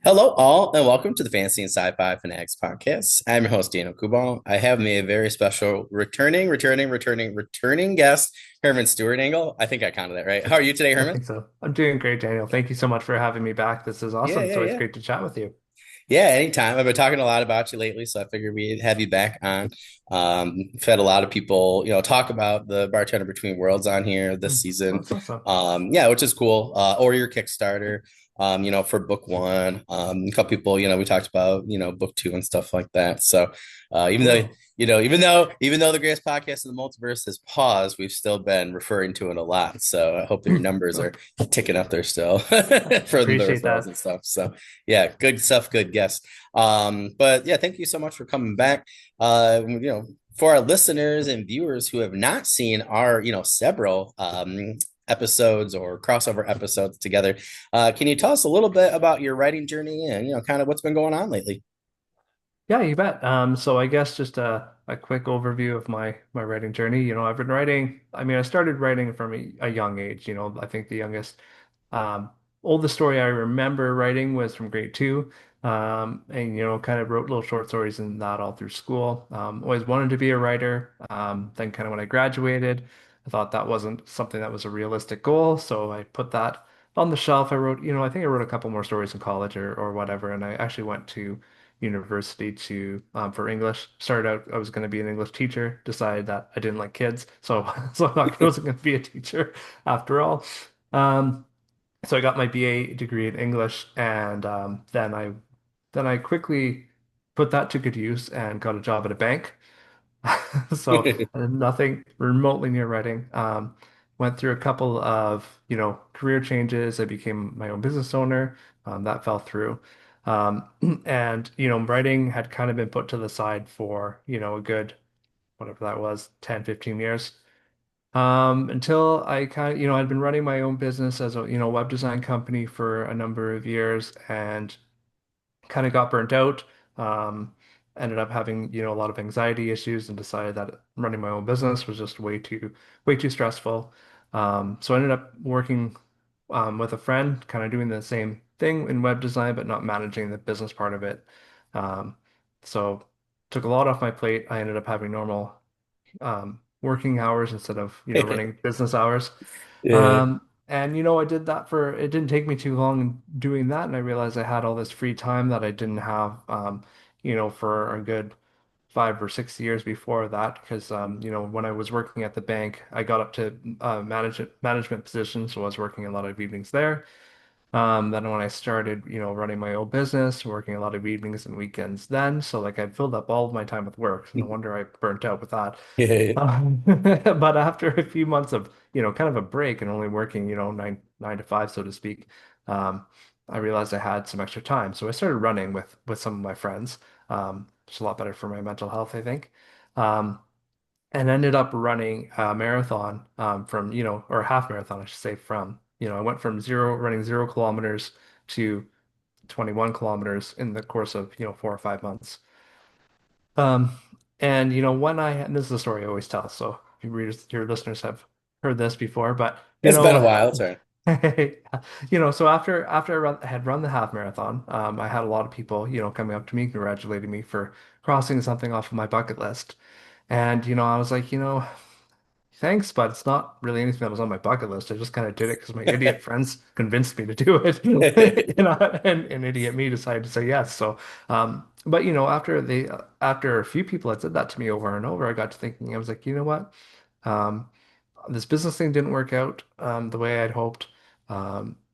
Hello, all, and welcome to the Fantasy and Sci-Fi Fanatics podcast. I'm your host, Daniel Coolbaugh. I have me a very special returning guest, Herman Steuernagel. I think I counted that right. How are you today, I Herman? think so. I'm doing great, Daniel. Thank you so much for having me back. This is Yeah, awesome. It's yeah, always yeah. great to chat with you. Yeah, anytime. I've been talking a lot about you lately, so I figured we'd have you back on. We've had a lot of people, talk about the Bartender Between Worlds on here this season. That's awesome. Yeah, which is cool. Or your Kickstarter, for book one. A couple people, we talked about, book two and stuff like that. So, even though, Cool. even though the greatest podcast in the multiverse has paused, we've still been referring to it a lot. So I hope your numbers are ticking up there still for the Appreciate referrals that. and stuff. So yeah, good stuff, good guess. But yeah, thank you so much for coming back. For our listeners and viewers who have not seen our, several episodes or crossover episodes together, can you tell us a little bit about your writing journey and kind of what's been going on lately? Yeah, you bet. So I guess just a quick overview of my writing journey. I've been writing, I started writing from a young age. I think the youngest Um, oldest story I remember writing was from grade two. And kind of wrote little short stories in that all through school. Always wanted to be a writer. Then kind of when I graduated, I thought that wasn't something that was a realistic goal, so I put that on the shelf. I think I wrote a couple more stories in college or whatever, and I actually went to university to for English. Started out I was going to be an English teacher, decided that I didn't like kids, so so I wasn't going to be a teacher after all. Um, so I got my BA degree in English, and then I quickly put that to good use and got a job at a bank. So nothing remotely near writing. Went through a couple of career changes. I became my own business owner. That fell through. Um, and writing had kind of been put to the side for a good whatever that was, 10, 15 years. Until I kind of, I'd been running my own business as a, web design company for a number of years and kind of got burnt out. Um, Ended up having, a lot of anxiety issues and decided that running my own business was just way too stressful. So I ended up working, with a friend, kind of doing the same thing in web design, but not managing the business part of it. Um, so took a lot off my plate. I ended up having normal working hours instead of, running business hours. Yeah. And I did that for, it didn't take me too long doing that. And I realized I had all this free time that I didn't have, for a good 5 or 6 years before that. Because, when I was working at the bank, I got up to management position. So I was working a lot of evenings there. Then when I started, running my own business, working a lot of evenings and weekends then. So like I filled up all of my time with work. No wonder I burnt out with that. Yeah. But after a few months of, kind of a break and only working, nine to five, so to speak, I realized I had some extra time. So I started running with some of my friends. It's a lot better for my mental health, I think. Um, and ended up running a marathon from, or a half marathon, I should say, from, I went from running 0 kilometers to 21 kilometers in the course of, 4 or 5 months. Um, and and this is a story I always tell, so your listeners have heard this before, but It's been a while. Sorry. so after had run the half marathon, I had a lot of people, coming up to me, congratulating me for crossing something off of my bucket list. And, I was like, thanks, but it's not really anything that was on my bucket list. I just kind of did it because my idiot friends convinced me to do it. And idiot me decided to say yes. So, but after a few people had said that to me over and over, I got to thinking, I was like, you know what? Um, this business thing didn't work out the way I'd hoped.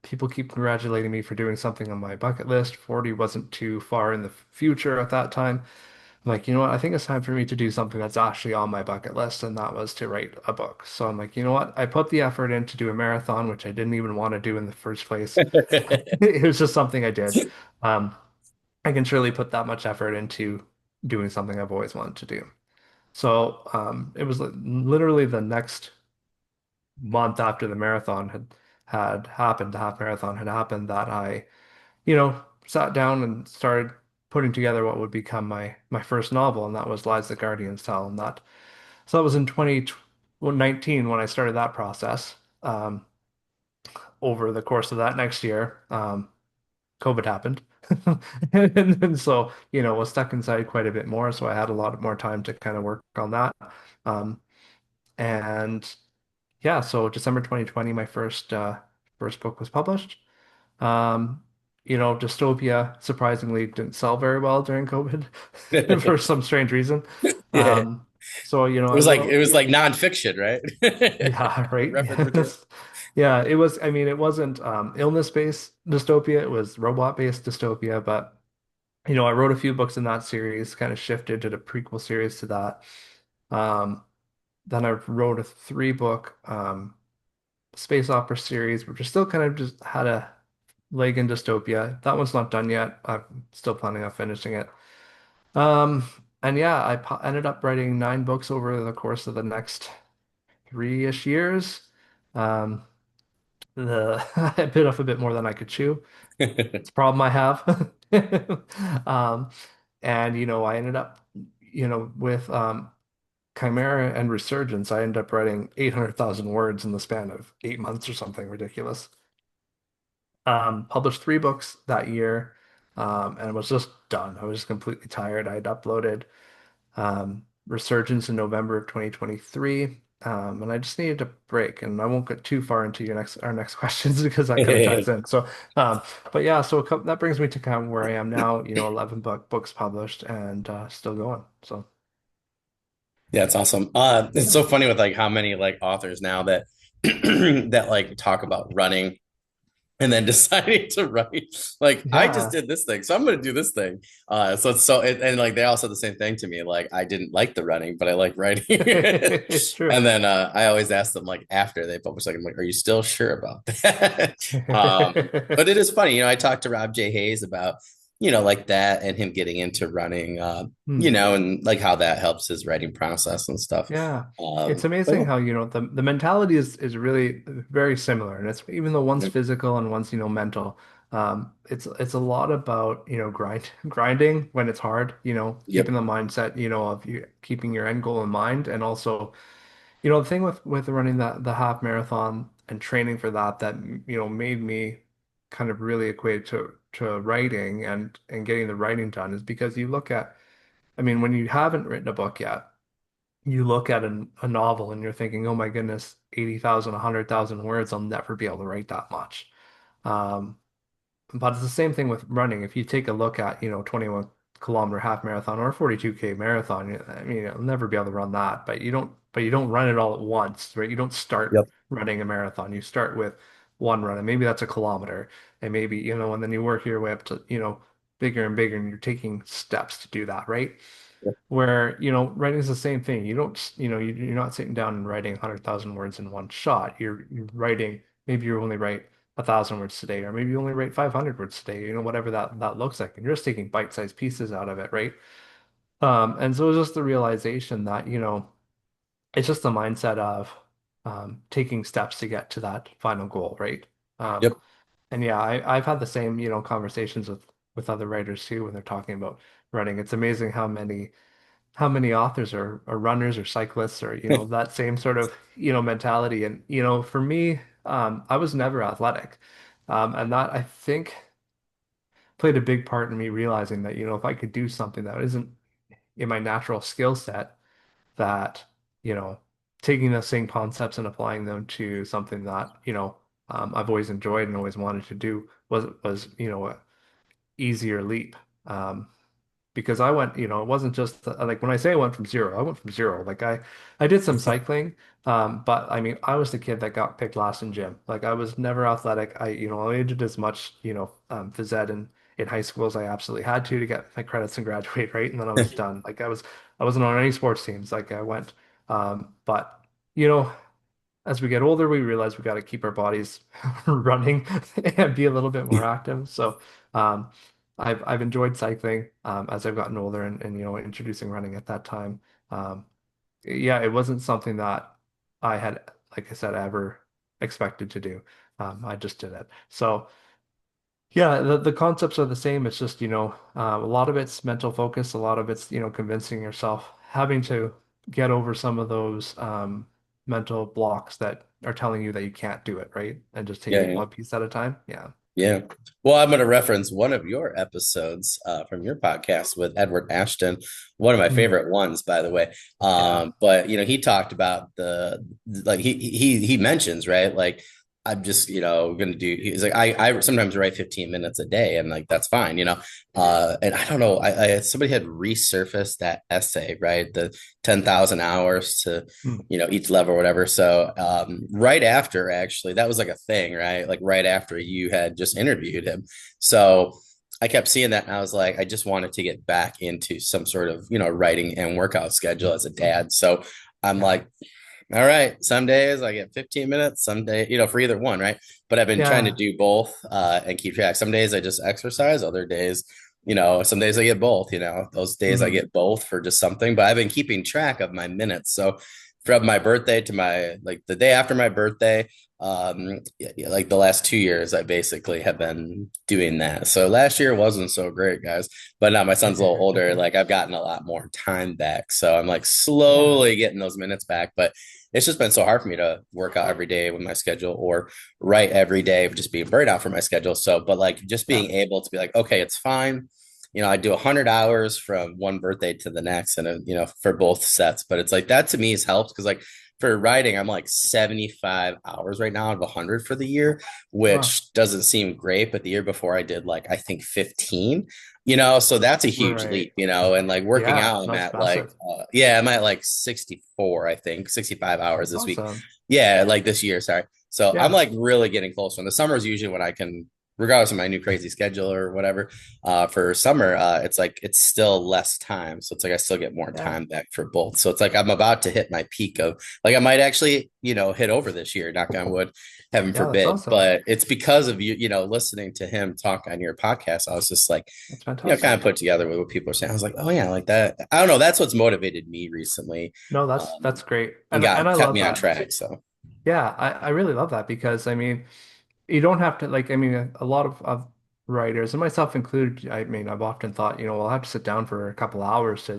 People keep congratulating me for doing something on my bucket list. 40 wasn't too far in the future at that time. I'm like, you know what? I think it's time for me to do something that's actually on my bucket list, and that was to write a book. So I'm like, you know what? I put the effort in to do a marathon, which I didn't even want to do in the first place. It was just something I did. Um, I can surely put that much effort into doing something I've always wanted to do. So it was literally the next month after the marathon had happened, the half marathon had happened, that I, sat down and started putting together what would become my first novel, and that was Lies the Guardians Tell. And that so that was in 2019 when I started that process. Over the course of that next year. COVID happened. And so, was stuck inside quite a bit more. So I had a lot more time to kind of work on that. Um, and yeah, so December 2020, my first book was published. Um, Dystopia surprisingly didn't sell very well during COVID for some strange reason. Yeah. Um, so, It I was like wrote it a was few. like nonfiction, right? Yeah, right. Reference material. Yeah, it was, I mean, it wasn't illness-based dystopia, it was robot-based dystopia, but I wrote a few books in that series, kind of shifted to the prequel series to that. Um, then I wrote a three-book space opera series, which is still kind of just had a leg in dystopia. That one's not done yet. I'm still planning on finishing it. Um, and yeah, ended up writing 9 books over the course of the next 3-ish years. Um, I bit off a bit more than I could chew. It's a problem I have. Um, and I ended up, with Chimera and Resurgence, I ended up writing 800,000 words in the span of 8 months or something ridiculous. Published 3 books that year, and was just done. I was just completely tired. I had uploaded Resurgence in November of 2023, and I just needed a break. And I won't get too far into our next questions because that kind of ties in. So, um, but yeah, so that brings me to kind of where I am now. 11 books published and still going. So Yeah, it's awesome. It's yeah, so funny with like how many like authors now that that like talk about running and then deciding to write. Like I just yeah, did this thing, so I'm going to do this thing. So it's and like they all said the same thing to me. Like I didn't like the running, but I like writing. it's true. And then I always ask them like after they publish, like I'm like, are you still sure about that? But it is funny, I talked to Rob J. Hayes about like that and him getting into running, Hmm. and like how that helps his writing process and stuff. Yeah. It's But amazing how, the mentality is really very similar. And it's even though one's yeah, physical and one's, mental, it's a lot about, grinding when it's hard, yep, keeping the mindset, of you keeping your end goal in mind. And also, the thing with running the half marathon and training for that, made me kind of really equate to writing and getting the writing done is because you look at, I mean, when you haven't written a book yet you look at a novel and you're thinking, oh my goodness, 80,000, 100,000 words, I'll never be able to write that much. Um, but it's the same thing with running. If you take a look at, 21-kilometer half marathon or 42K marathon, I mean, you'll never be able to run that, but you don't run it all at once, right? You don't start yep, running a marathon. You start with one run, and maybe that's a kilometer, and maybe, and then you work your way up to, bigger and bigger, and you're taking steps to do that, right? yep, Where, writing is the same thing. You don't, you're not sitting down and writing 100,000 words in one shot. You're writing, maybe you only write 1,000 words today, or maybe you only write 500 words today, whatever that looks like. And you're just taking bite-sized pieces out of it, right? And so it's just the realization that, it's just the mindset of taking steps to get to that final goal, right? Um, yep. and yeah, I've had the same, conversations with other writers too when they're talking about running. It's amazing how many authors are runners or cyclists or that same sort of mentality. And for me, I was never athletic, and that I think played a big part in me realizing that if I could do something that isn't in my natural skill set, that you know taking those same concepts and applying them to something that I've always enjoyed and always wanted to do was a easier leap. Because I went, it wasn't just like when I say I went from zero, I went from zero. Like I did some cycling, but I mean, I was the kid that got picked last in gym. Like I was never athletic. I did as much, phys ed in high school as I absolutely had to get my credits and graduate, right? And then I was done. Like I wasn't on any sports teams. Like I went, but you know, as we get older, we realize we got to keep our bodies running and be a little bit more active. So, um, I've enjoyed cycling as I've gotten older and introducing running at that time. Um, yeah, it wasn't something that I had, like I said, ever expected to do. I just did it. So. Yeah, the concepts are the same. It's just, a lot of it's mental focus, a lot of it's, convincing yourself, having to get over some of those mental blocks that are telling you that you can't do it, right? And just Yeah, taking it yeah. one piece at a time. Yeah. Yeah. Well, I'm going to reference one of your episodes from your podcast with Edward Ashton, one of my Mm. favorite ones, by the way. Yeah. But he talked about the like he mentions, right? Like I'm just going to do. He's like I sometimes write 15 minutes a day, and like that's fine, And I don't know, I somebody had resurfaced that essay, right? The 10,000 hours to Mm. each level or whatever. So right after, actually, that was like a thing, right? Like right after you had just interviewed him. So I kept seeing that and I was like, I just wanted to get back into some sort of writing and workout schedule as a dad. So I'm Yeah. like, all right, some days I get 15 minutes, some day, for either one, right? But I've been trying to Yeah. do both and keep track. Some days I just exercise, other days, some days I get both, those days I Hmm. get both for just something, but I've been keeping track of my minutes. So from my birthday to my like the day after my birthday, like the last 2 years, I basically have been doing that. So last year wasn't so great, guys, but now my son's a little older. Like I've gotten a lot more time back. So I'm like Yeah. slowly getting those minutes back, but it's just been so hard for me to work out every day with my schedule or write every day of just being burned out for my schedule. So, but like just Yeah. being able to be like, okay, it's fine. I do 100 hours from one birthday to the next, and for both sets. But it's like that to me has helped because like for writing, I'm like 75 hours right now out of 100 for the year, Wow. which doesn't seem great. But the year before, I did like I think 15. So that's a huge Right. leap. And like working Yeah. out, I'm No, it's at like massive. yeah, I'm at like 64, I think 65 hours That's this week. awesome. Yeah, like this year, sorry. So I'm Yeah. like really getting close. And the summer is usually when I can, regardless of my new crazy schedule or whatever, for summer, it's like it's still less time. So it's like I still get more Yeah. time back for both. So it's like I'm about to hit my peak of like I might actually, hit over this year, knock on wood, heaven Yeah. That's forbid. awesome. But it's because of you, listening to him talk on your podcast. I was just like, That's kind of fantastic. put together with what people are saying. I was like, oh yeah, like that. I don't know. That's what's motivated me recently, No, that's um, great. and And got I kept love me on that. track. So Yeah, I really love that because I mean, you don't have to like I mean a lot of writers and myself included, I mean, I've often thought, I'll have to sit down for a couple hours to,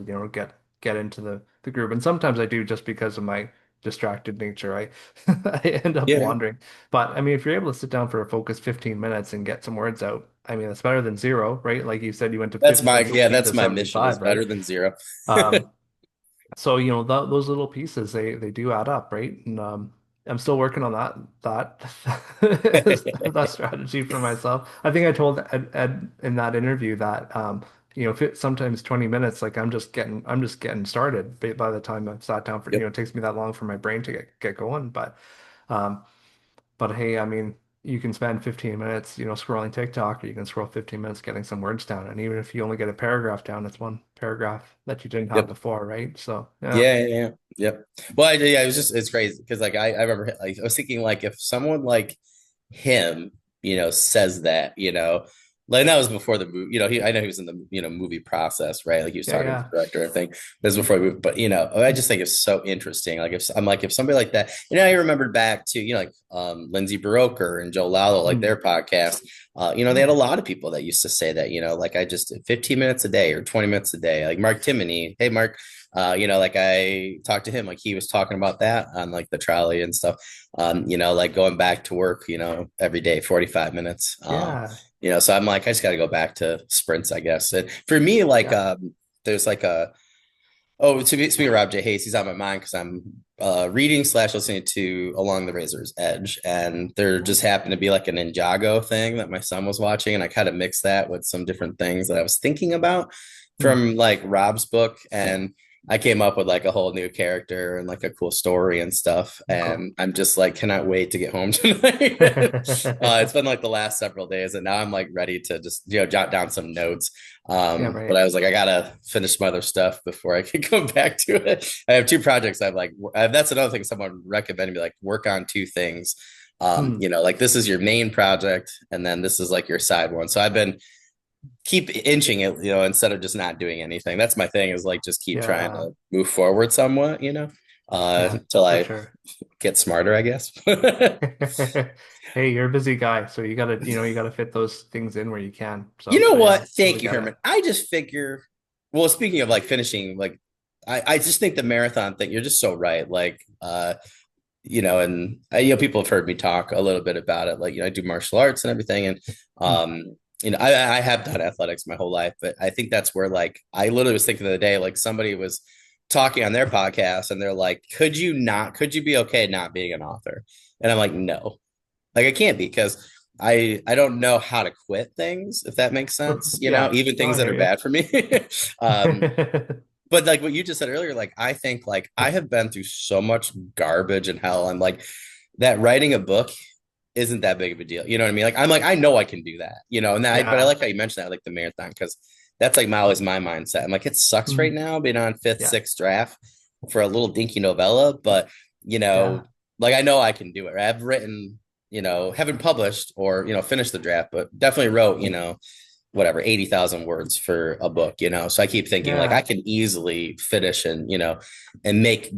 get into the groove. And sometimes I do just because of my distracted nature. I I end up yeah, wandering. But I mean, if you're able to sit down for a focused 15 minutes and get some words out, I mean, that's better than zero, right? Like you said, you went to that's 50 my from yeah, 15 that's to my mission is 75, right? better than zero. Um, so, th those little pieces they do add up, right? And I'm still working on that strategy for myself. I think I told Ed in that interview that if sometimes 20 minutes, like I'm just getting started by the time I've sat down for, Yep. it takes me that long for my brain to get going. Um, but hey, I mean, you can spend 15 minutes, scrolling TikTok, or you can scroll 15 minutes getting some words down. And even if you only get a paragraph down, it's one paragraph that you didn't have Yep. before, right? So, yeah. Yeah, yeah, yeah. Yep. Well, yeah, it was just it's crazy because like I remember like I was thinking like if someone like him, says that, like that was before the movie, I know he was in the movie process, right? Like he was Yeah, talking to yeah. the director, I think this was before the movie, but I just think it's so interesting. Like if I'm like if somebody like that, I remembered back to like Lindsay Baroker and Joe Lalo, like Mm. their podcast. They had a Oh, lot of people that used to say that, like I just 15 minutes a day or 20 minutes a day. Like Mark Timoney, hey Mark, like I talked to him, like he was talking about that on like the trolley and stuff. Like going back to work, every day, 45 minutes. yeah. So I'm like, I just got to go back to sprints, I guess. And for me, like, Yeah. there's like speaking of Rob J. Hayes, he's on my mind because I'm reading slash listening to Along the Razor's Edge, and there just happened to be like an Ninjago thing that my son was watching, and I kind of mixed that with some different things that I was thinking about Mm. from like Rob's book, and I came up with like a whole new character and like a cool story and stuff, Cool. and I'm just like, cannot wait to get home tonight. It's been like the last several days, and now I'm like ready to just jot down some notes. Yeah, But right. I was like, I gotta finish some other stuff before I can come back to it. I have two projects I've like, that's another thing someone recommended me, like work on two things. Mm. Like this is your main project, and then this is like your side one. So I've been keep inching it, instead of just not doing anything. That's my thing is like just keep trying Yeah. to move forward somewhat, Yeah, until for I sure. get smarter, I guess. Hey, you're a busy guy, so you gotta fit those things in where you can. You So, know yeah, what? totally Thank you, get it. Herman. I just figure, well, speaking of like finishing, like I just think the marathon thing, you're just so right. Like, and people have heard me talk a little bit about it. Like, I do martial arts and everything. And, Mm. I have done athletics my whole life, but I think that's where, like, I literally was thinking the other day, like, somebody was talking on their podcast and they're like, could you be okay not being an author? And I'm like, no, like, I can't be because I don't know how to quit things, if that makes sense, Yeah, even no, things I that are hear bad for me. um, you. but like what you just said earlier, like I think like I have been through so much garbage and hell, and like that writing a book isn't that big of a deal. You know what I mean? Like I'm like I know I can do that. But I Yeah. like how you mentioned that, like the marathon, because that's like always my mindset. I'm like it sucks right Mhm. now being on fifth, Yeah. sixth draft for a little dinky novella, but you know, Yeah. like I know I can do it. Right? I've written, haven't published or finished the draft, but definitely wrote, whatever 80,000 words for a book, so I keep thinking like I Yeah. can easily finish and make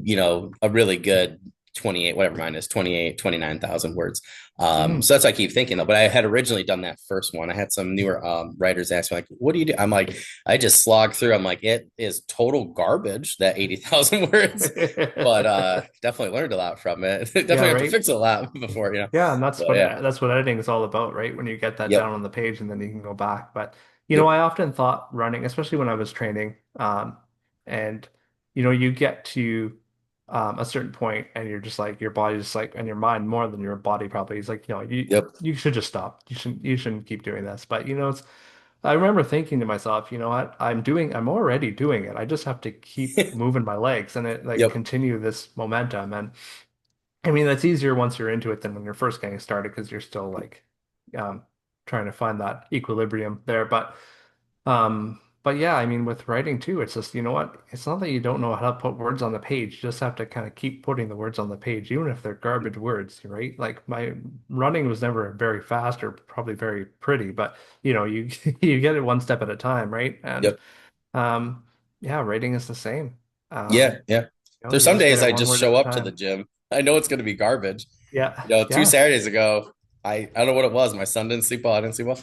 a really good 28, whatever mine is, 28, 29,000 words. Mhm. So that's what I keep thinking though, but I had originally done that first one. I had some newer writers ask me like, what do you do? I'm like, I just slog through. I'm like, it is total garbage, that 80,000 words, but definitely learned a lot from it. Yeah, Definitely have to right. fix it a lot before, Yeah, and so yeah. that's what editing is all about, right? When you get that Yep. down on the page and then you can go back. But Yep. I often thought running, especially when I was training, and you get to a certain point and you're just like your body's like and your mind more than your body probably is like, Yep. you should just stop. You shouldn't keep doing this. But it's I remember thinking to myself, you know what? I'm already doing it. I just have to keep moving my legs and it like Yep. continue this momentum. And I mean, that's easier once you're into it than when you're first getting started because you're still like um, trying to find that equilibrium there. But yeah, I mean, with writing too, it's just, you know what? It's not that you don't know how to put words on the page. You just have to kind of keep putting the words on the page, even if they're garbage words, right? Like my running was never very fast or probably very pretty, but you you get it one step at a time, right? And Yep. um, yeah, writing is the same. Yeah, Um, yeah. There's you some just get days it I one just word at show a up to the time. gym. I know it's going to be garbage. Yeah, 2 yeah. Saturdays ago, I don't know what it was. My son didn't sleep well. I didn't sleep well.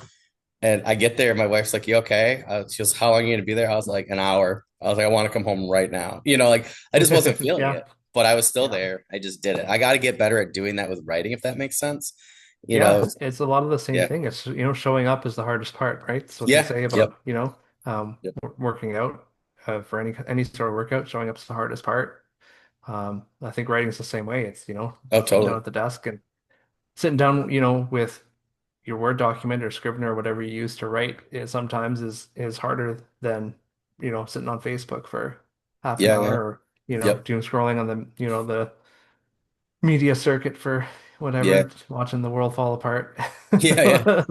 And I get there, my wife's like, "You okay?" She goes, "How long are you going to be there?" I was like, "An hour." I was like, "I want to come home right now." Like I just wasn't feeling Yeah. it, but I was still Yeah. there. I just did it. I got to get better at doing that with writing, if that makes sense. You know, Yeah. It's a lot of the same yeah, thing. It's, showing up is the hardest part, right? That's what they yeah, say yep, about, yep. working out, for any sort of workout, showing up is the hardest part. I think writing is the same way. It's, Oh, sitting down totally. at the desk and sitting down, with your Word document or Scrivener or whatever you use to write, it sometimes is harder than, sitting on Facebook for half an Yeah, hour yeah, or, yep, doing scrolling on the, the media circuit for yeah, whatever, watching the world fall apart. yeah, yeah.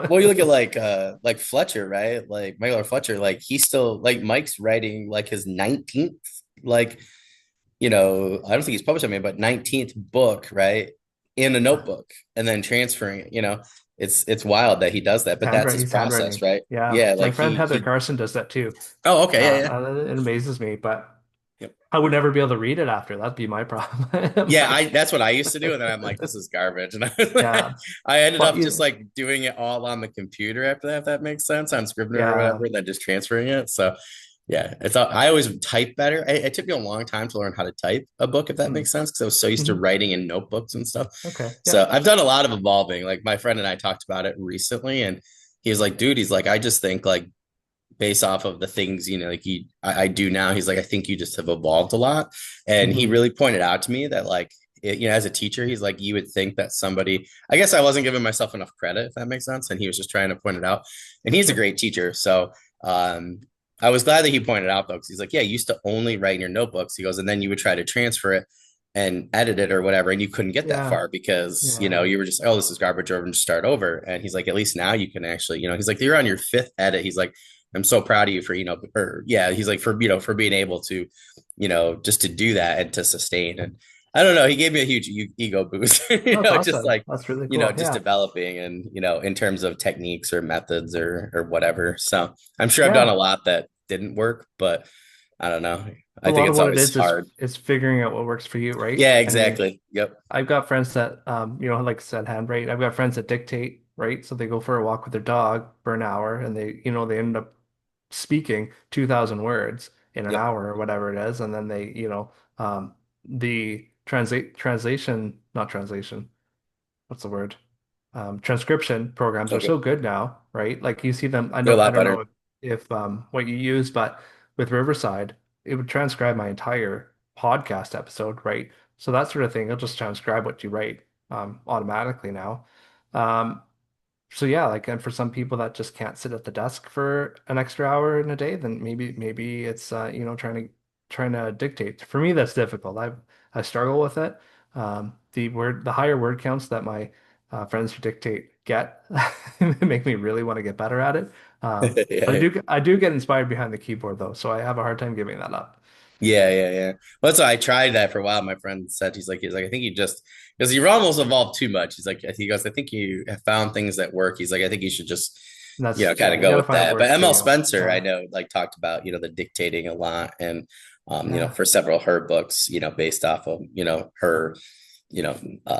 Well, you look at So, like Fletcher, right? Like Michael Fletcher, like he's still like Mike's writing like his 19th, like, I don't think he's published anything, but 19th book, right? In a notebook and then transferring it, it's wild that he does that, but that's his he's process, handwriting. right? Yeah, Yeah, my like friend Heather he Carson does that too. oh, okay, yeah, yeah. It amazes me, but Yep. I would never be able to read it after. That'd be my problem. I'm Yeah, I like, that's what I used to do, and then I'm like, this is garbage, and I, yeah, I ended but up just like doing it all on the computer after that, if that makes sense, on Scrivener or yeah, whatever, then just transferring it. So yeah, I always type better. It took me a long time to learn how to type a book, if that mm, makes sense, because I was so used to mhm. writing in notebooks and stuff. Okay, yeah, So I've done a lot of evolving. Like my friend and I talked about it recently, and he was like, dude, he's like, I just think like based off of the things like I do now, he's like, I think you just have evolved a lot. And he hmm really pointed out to me that like as a teacher, he's like, you would think that somebody, I guess I wasn't giving myself enough credit, if that makes sense, and he was just trying to point it out. And he's a sure, great teacher, so I was glad that he pointed out though, because he's like, yeah, you used to only write in your notebooks. He goes, and then you would try to transfer it and edit it or whatever, and you couldn't get that yeah, far because yeah, you were just, oh, this is garbage over, and just start over. And he's like, at least now you can actually, he's like, you're on your fifth edit. He's like, I'm so proud of you for, or yeah, he's like, for, for being able to, just to do that and to sustain. And I don't know, he gave me a huge ego boost, that's just awesome. like, That's really cool. just Yeah, developing and, in terms of techniques or methods or whatever. So I'm sure I've done a yeah. lot that didn't work, but I don't know. A I think lot of it's what it always is hard. is figuring out what works for you, right? Yeah, I mean, exactly. Yep. I've got friends that, like I said, handwrite. I've got friends that dictate, right? So they go for a walk with their dog for an hour and they end up speaking 2,000 words in an Yep. hour or whatever it is. And then the not translation. What's the word? Transcription programs are Okay. so good now, right? Like you see them, They're a I lot don't better. know if what you use, but with Riverside, it would transcribe my entire podcast episode, right? So that sort of thing, it'll just transcribe what you write automatically now. Um, so yeah, like, and for some people that just can't sit at the desk for an extra hour in a day, then maybe it's trying to dictate. For me, that's difficult. I struggle with it. The higher word counts that my friends who dictate get make me really want to get better at it. But Yeah. I do get inspired behind the keyboard though, so I have a hard time giving that up. Yeah. Well, so I tried that for a while. My friend said he's like I think you just because you've almost evolved too much. He's like he goes I think you have found things that work. He's like I think you should just And that's kind yeah, of you go got to with find what that. But works for ML you. Spencer I Yeah, know like talked about the dictating a lot and yeah, for several of her books based off of her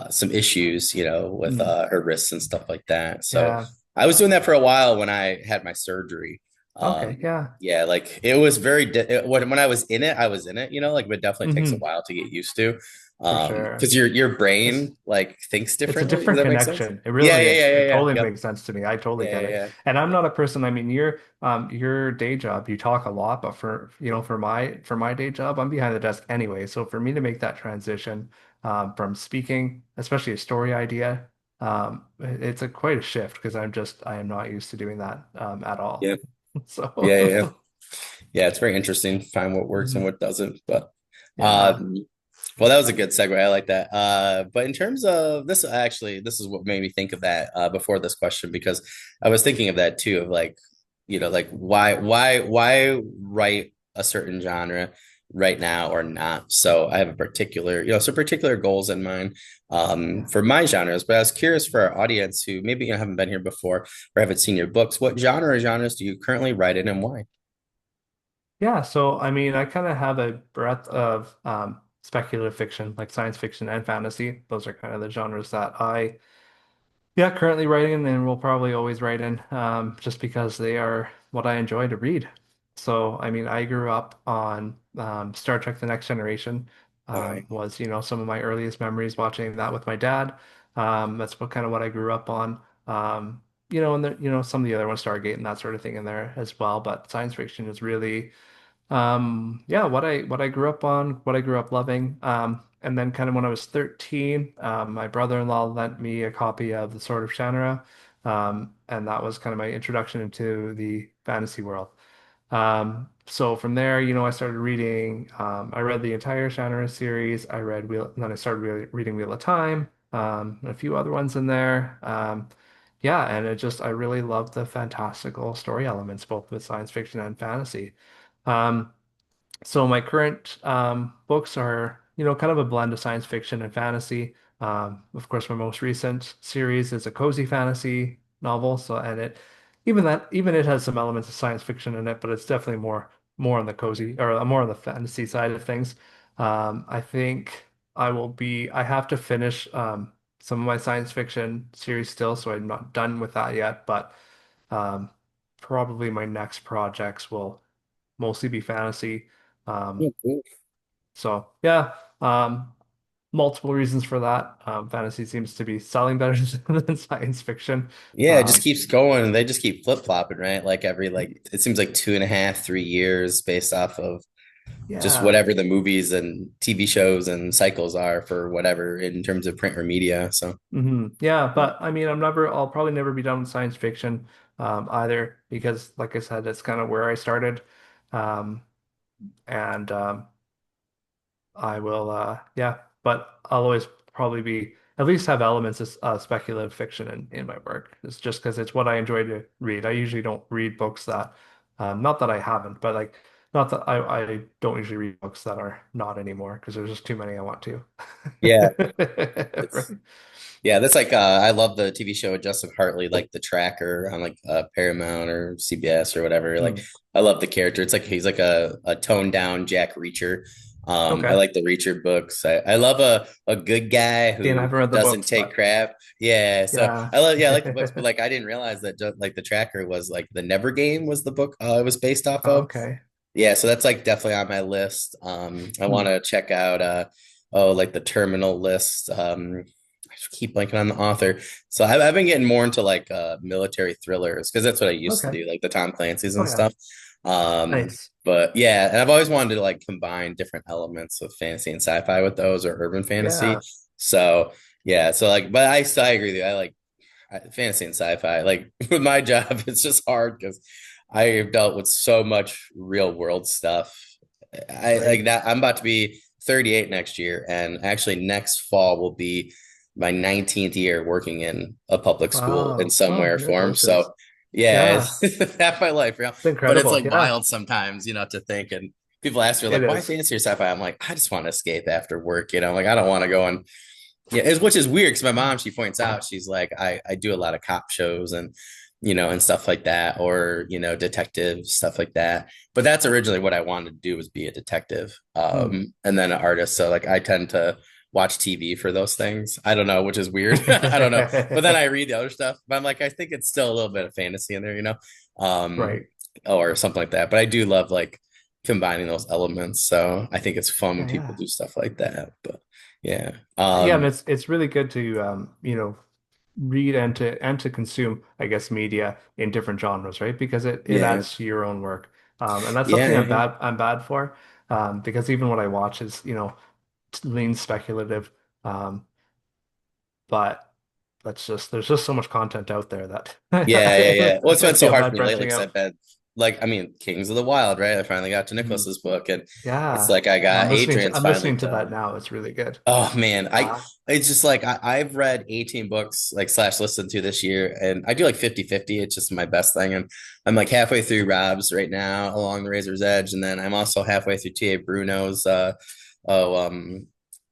some issues with mm, her wrists and stuff like that. So yeah. I was doing that for a while when I had my surgery. Okay, yeah, Yeah, like it was when I was in it, I was in it, like, but it definitely takes a hmm while to get used to. for sure. Because your It's brain like thinks It's a differently. Does different that make sense? connection. It Yeah, really yeah, is. yeah, yeah, It yeah. totally Yep. makes sense to me. I totally Yeah, get it. yeah, And I'm not a person, I mean, your day job, you talk a lot, but for my day job, I'm behind the desk anyway. So for me to make that transition from speaking, especially a story idea, it's a quite a shift because I am not used to doing that at all. yeah, yeah. So Yeah, it's very interesting to find what works and Mhm. what doesn't. But Yeah. um, well, that was a good segue. I like that. But in terms of this, actually, this is what made me think of that before this question because I was thinking of that too, of like, like why write a certain genre right now or not? So I have a particular, some particular goals in mind for my genres. But I was curious for our audience who maybe haven't been here before or haven't seen your books. What genre or genres do you currently write in and why? Yeah, so I mean, I kind of have a breadth of speculative fiction, like science fiction and fantasy. Those are kind of the genres that yeah, currently writing and will probably always write in, just because they are what I enjoy to read. So, I mean, I grew up on Star Trek: The Next Generation. Okay. Was, some of my earliest memories watching that with my dad. That's what kind of what I grew up on. And some of the other ones, Stargate and that sort of thing in there as well. But science fiction is really yeah, what I grew up on, what I grew up loving. And then kind of when I was 13, my brother-in-law lent me a copy of The Sword of Shannara. And that was kind of my introduction into the fantasy world. So from there, I started reading. I read the entire Shannara series. Then I started reading Wheel of Time, and a few other ones in there. Yeah, and I really love the fantastical story elements, both with science fiction and fantasy. Um, so my current books are, kind of a blend of science fiction and fantasy. Of course, my most recent series is a cozy fantasy novel. So, and even it has some elements of science fiction in it, but it's definitely more on the cozy or more on the fantasy side of things. I think I have to finish some of my science fiction series still, so I'm not done with that yet. But um, probably my next projects will mostly be fantasy. Um, Oh, cool. so yeah, multiple reasons for that. Fantasy seems to be selling better than science fiction. Yeah, it just Um, keeps going. They just keep flip-flopping, right? Like every it seems like 2.5, 3 years based off of just yeah. whatever the movies and TV shows and cycles are for whatever in terms of print or media. So Yeah, but I mean, I'll probably never be done with science fiction, either because, like I said, that's kind of where I started. Um, and I will, yeah, but I'll always probably be at least have elements of speculative fiction in my work. It's just because it's what I enjoy to read. I usually don't read books that, not that I haven't, but like, not that I don't usually read books that are not anymore because there's just too many I want to. yeah, Right. it's yeah, that's like I love the TV show with Justin Hartley, like the Tracker on like Paramount or CBS or whatever. Like Hmm. I love the character. It's like he's like a toned down Jack Reacher. I Okay. like the Reacher books. I love a good guy Dan, I who haven't read the doesn't books, take but crap. Yeah, so yeah. I like the books, but like I didn't realize that like the Tracker was like the Never Game was the book it was based off of. Okay. Yeah, so that's like definitely on my list. I want Hmm. to check out. oh, like the Terminal List. I keep blanking on the author. So I've been getting more into like military thrillers because that's what I used to Okay. do, like the Tom Clancy's Oh and yeah. stuff. Um, Nice. but yeah, and I've always wanted to like combine different elements of fantasy and sci-fi with those or urban fantasy. Yeah. So yeah, so like, but I agree with you. I like fantasy and sci-fi. Like with my job, it's just hard because I have dealt with so much real world stuff. I like Right. that. I'm about to be 38 next year, and actually next fall will be my 19th year working in a public school in Wow. some way Oh, or form. congratulations. So yeah, Yeah. it's half my life, It's but it's incredible. like Yeah. wild sometimes, to think. And people ask me It like, why is. fantasy or sci-fi? I'm like, I just want to escape after work, like I don't want to go and yeah, which is weird because my mom, she points out, she's like, I do a lot of cop shows and, and stuff like that, or, detective stuff like that. But that's originally what I wanted to do was be a detective, Hmm. and then an artist. So like I tend to watch TV for those things. I don't know, which is weird. I don't know. But then I read the other stuff, but I'm like, I think it's still a little bit of fantasy in there, Right. or something like that. But I do love like combining those elements. So I think it's fun when Yeah, people yeah. do stuff like that. But yeah. Yeah, and it's really good to read and to consume, I guess, media in different genres, right? Because it Yeah. adds to your own work. And that's Yeah. something Yeah. I'm bad for. Because even what I watch is, lean speculative. Um, but there's just so much content out there that Yeah. Yeah. Yeah. Well, it's I been so feel hard for bad me lately branching because out. I've been like, I mean, Kings of the Wild, right? I finally got to Mhm. Nicholas's book, and it's Yeah. like I Yeah, got Adrian's I'm finally listening to that done. now. It's really good. Oh man, I Uh, it's just like I've read 18 books like slash listened to this year, and I do like 50-50. It's just my best thing. And I'm like halfway through Rob's right now along the Razor's Edge, and then I'm also halfway through T.A. Bruno's oh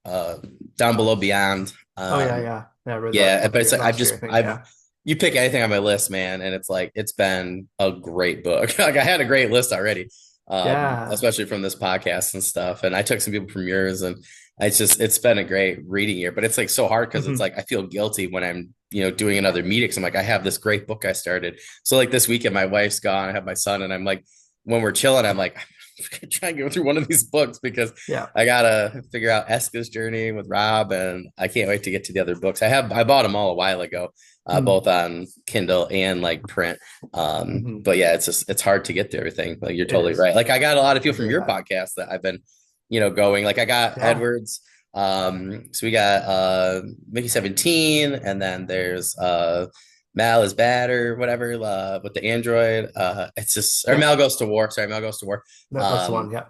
uh Down Below Beyond. oh yeah, yeah. Yeah, I read that Yeah, the other but it's year, like last year, I think. I've Yeah. you pick anything on my list, man, and it's like it's been a great book. Like I had a great list already, Yeah. especially from this podcast and stuff. And I took some people from yours, and it's been a great reading year. But it's like so hard because it's Hmm. like I feel guilty when I'm doing another meeting. 'Cause I'm like I have this great book I started. So like this weekend, my wife's gone. I have my son, and I'm like when we're chilling, I'm like I'm trying to go through one of these books because Yeah. I gotta figure out Eska's journey with Rob, and I can't wait to get to the other books. I bought them all a while ago, Mm. both on Kindle and like print. Hmm. But yeah, it's hard to get to everything. Like you're It totally is. right. Like I got a lot of I people agree from with your that. podcast that I've been, going. Like I got Yeah. Edwards. So we got Mickey 17, and then there's Mal is bad or whatever with the Android. It's just or Yeah. Mal goes to war. Sorry, Mal goes to war. That's the one. Um, Yeah.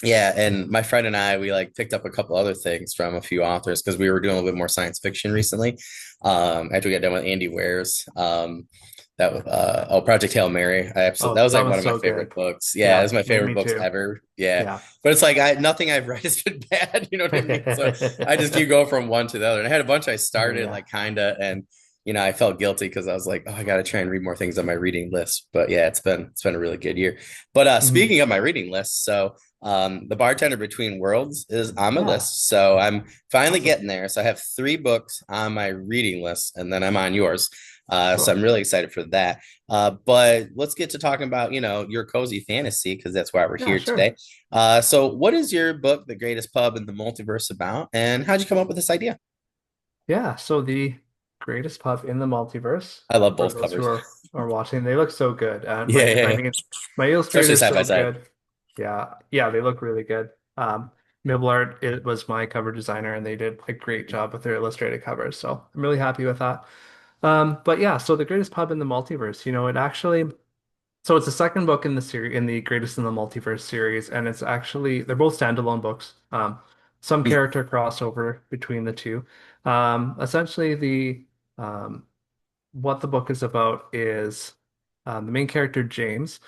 yeah, and my friend and I, we like picked up a couple other things from a few authors because we were doing a little bit more science fiction recently. After we got done with Andy Ware's, that was Project Hail Mary. I absolutely that Oh, was that like one one's of my so favorite good. books. Yeah, it Yeah. was my favorite Me books too. ever. Yeah, Yeah. but it's like I nothing I've read has been bad. You know what I mean? So I just keep going from one to the other. And I had a bunch I started Yeah. like kinda, and I felt guilty because I was like, oh, I got to try and read more things on my reading list. But yeah, it's been a really good year. But Hmm. speaking of my reading list, so. The Bartender Between Worlds is on my Yeah. list, so I'm finally Awesome. getting there. So I have three books on my reading list, and then I'm on yours. So Cool. I'm really excited for that. But let's get to talking about your cozy fantasy because that's why we're Yeah, here sure. today. So what is your book, The Greatest Pub in the Multiverse, about, and how'd you come up with this idea? Yeah. So the greatest pub in the multiverse, I love for both those who covers. are watching, they look so good. Yeah, yeah, I yeah. mean, my Especially illustrator's side by so side. good. Yeah. Yeah, they look really good. Miblart, it was my cover designer, and they did a great job with their illustrated covers. So I'm really happy with that. But yeah, so the greatest pub in the multiverse, it actually, so it's the second book in the series, in the Greatest in the Multiverse series, and it's actually, they're both standalone books. Some character crossover between the two. Essentially, um, what the book is about is the main character James.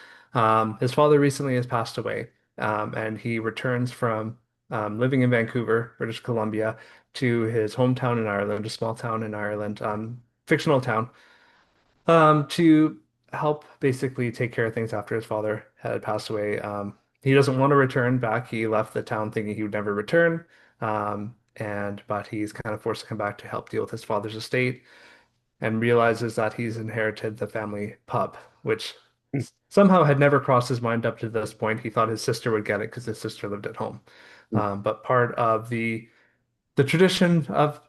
His father recently has passed away, and he returns from living in Vancouver, British Columbia, to his hometown in Ireland, a small town in Ireland, fictional town, to help basically take care of things after his father had passed away. He doesn't want to return back. He left the town thinking he would never return. But he's kind of forced to come back to help deal with his father's estate and realizes that he's inherited the family pub, which somehow had never crossed his mind up to this point. He thought his sister would get it because his sister lived at home. But part of the the tradition of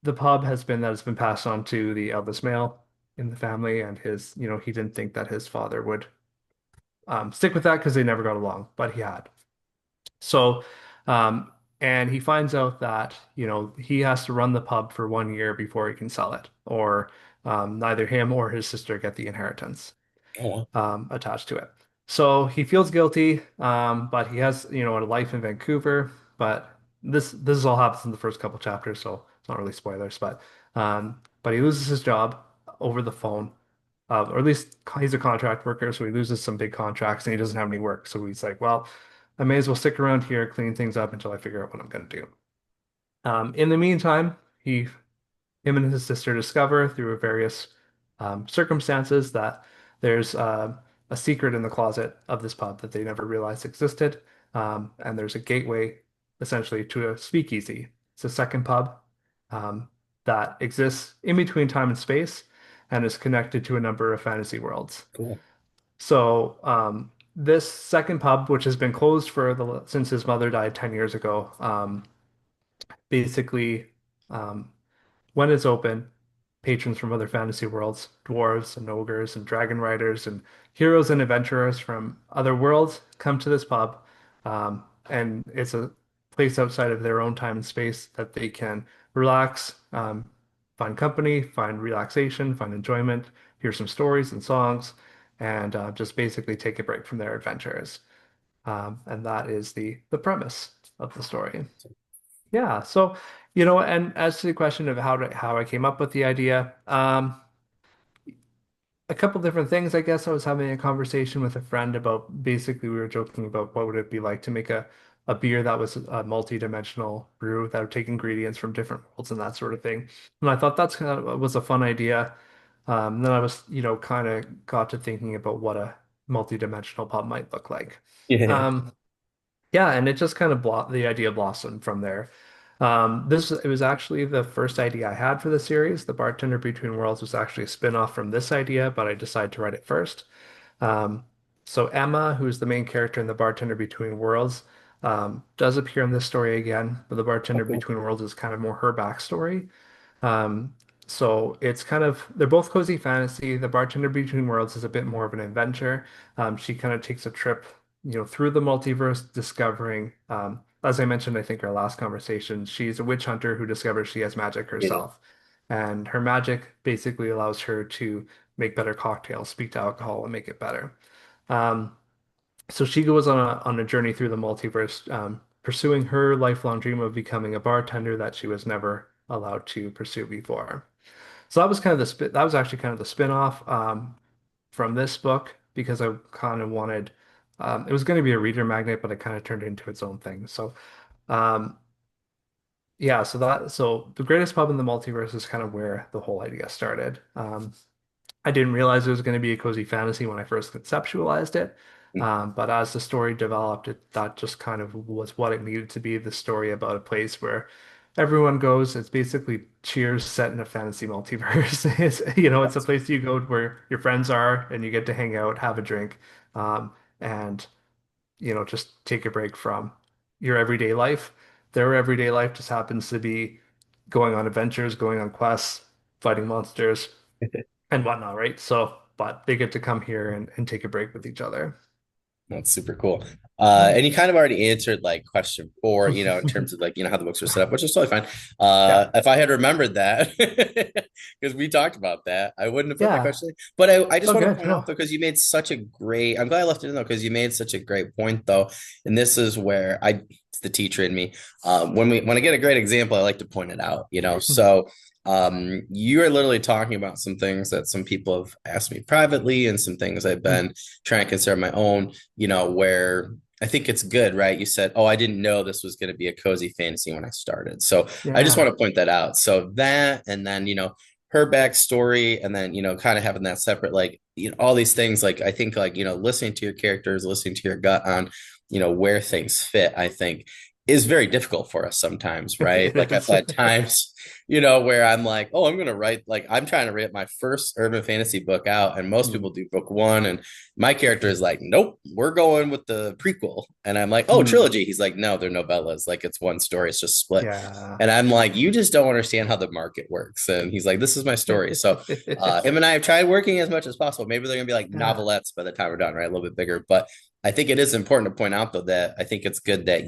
the pub has been that it's been passed on to the eldest male in the family, and he didn't think that his father would stick with that because they never got along, but he had. So, um, and he finds out that, he has to run the pub for 1 year before he can sell it, or neither him or his sister get the inheritance Oh, wow. attached to it. So he feels guilty, but he has, a life in Vancouver. But this all happens in the first couple chapters, so it's not really spoilers. But he loses his job over the phone, or at least he's a contract worker, so he loses some big contracts and he doesn't have any work. So he's like, well, I may as well stick around here, clean things up until I figure out what I'm going to do. In the meantime, him and his sister discover through various circumstances that there's a secret in the closet of this pub that they never realized existed. And there's a gateway essentially to a speakeasy. It's a second pub that exists in between time and space and is connected to a number of fantasy worlds. Cool. So this second pub, which has been closed since his mother died 10 years ago, basically um, when it's open, patrons from other fantasy worlds, dwarves and ogres and dragon riders and heroes and adventurers from other worlds come to this pub. And it's a place outside of their own time and space that they can relax, find company, find relaxation, find enjoyment, hear some stories and songs, and just basically take a break from their adventures. And that is the premise of the story. Yeah. So, and as to the question of how I came up with the idea, a couple different things. I guess I was having a conversation with a friend about basically we were joking about what would it be like to make a beer that was a multi-dimensional brew that would take ingredients from different worlds and that sort of thing. And I thought that's kind of was a fun idea. Then I was, kind of got to thinking about what a multi-dimensional pub might look like. Yeah. Um, yeah, and it just kind of the idea blossomed from there. It was actually the first idea I had for the series. The Bartender Between Worlds was actually a spin-off from this idea, but I decided to write it first. Um, so Emma, who's the main character in The Bartender Between Worlds, does appear in this story again, but The Oh, Bartender cool. Between Worlds is kind of more her backstory. Um, so it's they're both cozy fantasy. The Bartender Between Worlds is a bit more of an adventure. She kind of takes a trip, through the multiverse, discovering, as I mentioned, I think our last conversation, she's a witch hunter who discovers she has magic Yeah. herself. And her magic basically allows her to make better cocktails, speak to alcohol, and make it better. Um, so she goes on a journey through the multiverse, pursuing her lifelong dream of becoming a bartender that she was never allowed to pursue before. So that was that was actually kind of the spin-off from this book because I kind of wanted it was going to be a reader magnet, but it kind of turned into its own thing. So um, yeah, so the greatest pub in the multiverse is kind of where the whole idea started. I didn't realize it was going to be a cozy fantasy when I first conceptualized it. But as the story developed, that just kind of was what it needed to be, the story about a place where everyone goes. It's basically Cheers set in a fantasy multiverse. It's a place you go where your friends are and you get to hang out, have a drink, and, just take a break from your everyday life. Their everyday life just happens to be going on adventures, going on quests, fighting monsters and whatnot, right? So, but they get to come here and take a break with each other. That's super cool. Yeah. And you kind of already answered like question four, in terms of like, how the books were set up, which is totally fine. Yeah. If I had remembered that, because we talked about that, I wouldn't have put that Yeah. question. But I just Oh, want to good. point out No. though, because you made such a great, I'm glad I left it in though, because you made such a great point though. And this is where it's the teacher in me. When I get a great example, I like to point it out, So you are literally talking about some things that some people have asked me privately and some things I've been trying to consider my own, where I think it's good, right? You said, "Oh, I didn't know this was going to be a cozy fantasy when I started." So I just want Yeah. to point that out. So that, and then, her backstory, and then, kind of having that separate, like, all these things, like, I think, like, listening to your characters, listening to your gut on, where things fit, I think is very difficult for us sometimes, right? It Like I've is. had times, where I'm like, oh, I'm gonna write like I'm trying to write my first urban fantasy book out, and most Mm, people do book one, and my character is like, nope, we're going with the prequel, and I'm like, oh, mm, trilogy. He's like, no, they're novellas, like it's one story, it's just split. yeah. And I'm like, you just don't understand how the market works. And he's like, this is my story. So him and I have tried working as much as possible. Maybe they're gonna be like Yeah. novelettes by the time we're done, right? A little bit bigger. But I think it is important to point out though that I think it's good that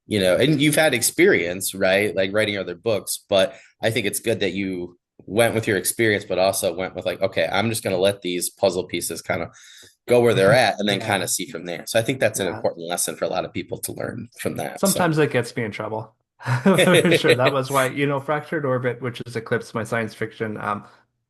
and you've had experience, right? Like writing other books, but I think it's good that you went with your experience, but also went with like, okay, I'm just going to let these puzzle pieces kind of go where they're at and then kind Yeah. of see from there. So I think that's an Yeah. important lesson for a lot of people to learn from that. So, Sometimes it gets me in trouble. For sure. That was why, Fractured Orbit, which is Eclipse, my science fiction. I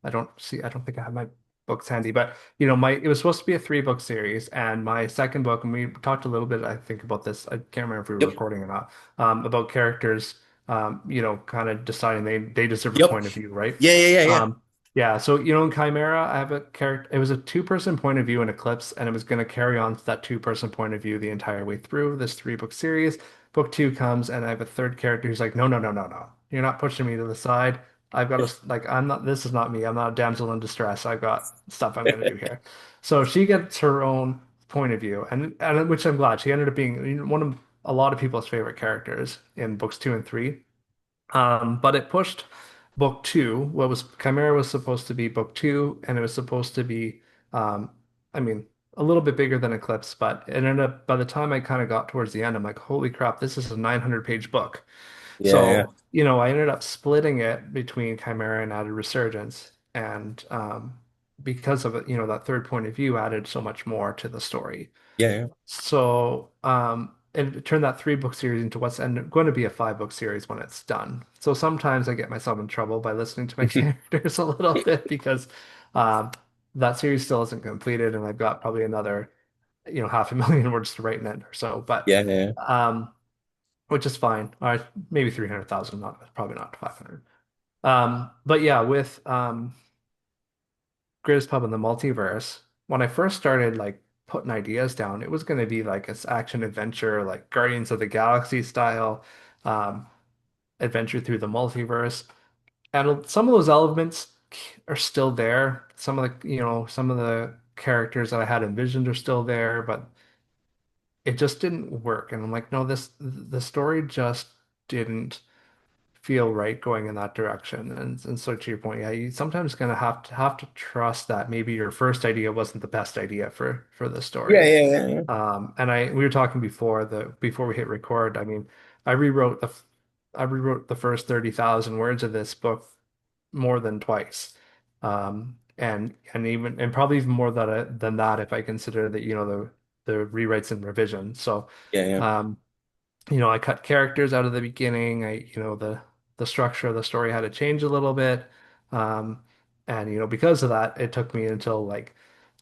don't think I have my books handy, but it was supposed to be a three-book series, and my second book, and we talked a little bit, I think, about this. I can't remember if we were yep, recording or not, about characters, kind of deciding they deserve a yep, point of view, right? yeah, yeah, yeah, yeah, Um, yeah, so in Chimera, I have a character. It was a two-person point of view in Eclipse, and it was going to carry on to that two-person point of view the entire way through this three-book series. Book two comes, and I have a third character who's like, no, no, no, no, no. You're not pushing me to the side. I've got to, like, I'm not, this is not me. I'm not a damsel in distress. I've got stuff I'm going to do here. So she gets her own point of view, and which I'm glad. She ended up being one of a lot of people's favorite characters in books two and three. But it pushed book two. What was Chimera was supposed to be book two, and it was supposed to be, um, I mean, a little bit bigger than Eclipse, but it ended up by the time I kind of got towards the end, I'm like, holy crap, this is a 900-page book. yeah, yeah, So, I ended up splitting it between Chimera and added Resurgence, and because of it, that third point of view added so much more to the story. yeah, yeah. So, it turned that three-book series into what's going to be a five-book series when it's done. So sometimes I get myself in trouble by listening to my characters a little bit because um, that series still isn't completed, and I've got probably another, 500,000 words to write in it or so. But Yeah, yeah, um, which is fine. All right, maybe 300,000, not probably not 500. But yeah, with Grizz Pub and the Multiverse, when I first started like putting ideas down, it was going to be like this action adventure, like Guardians of the Galaxy style, um, adventure through the multiverse. And some of those elements are still there. Some of the characters that I had envisioned are still there, but it just didn't work. And I'm like, no, the story just didn't feel right going in that direction. And so to your point, yeah, you sometimes gonna have to trust that maybe your first idea wasn't the best idea for the yeah, story. yeah, yeah, yeah. And we were talking before we hit record. I mean, I rewrote the I rewrote the first 30,000 words of this book more than twice. And probably even more than that if I consider that, the rewrites and revision. So Yeah, yeah. um I cut characters out of the beginning. The structure of the story had to change a little bit. Um, and because of that, it took me until like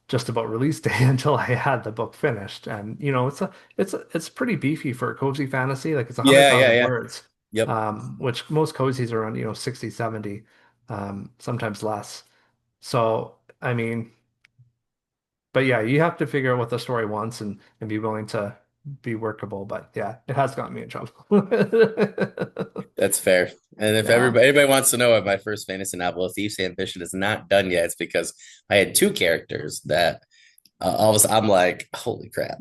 just about release day until I had the book finished. And it's pretty beefy for a cozy fantasy. Like it's Yeah, yeah, 100,000 yeah. words, Yep. which most cozies are around, 60, 70, sometimes less. So, I mean, but yeah, you have to figure out what the story wants and be willing to be workable. But yeah, it has gotten me in trouble. That's fair. And if Yeah. anybody wants to know what my first fantasy novel, A Thief's Ambition, is not done yet, it's because I had two characters that all of a sudden I'm like, holy crap.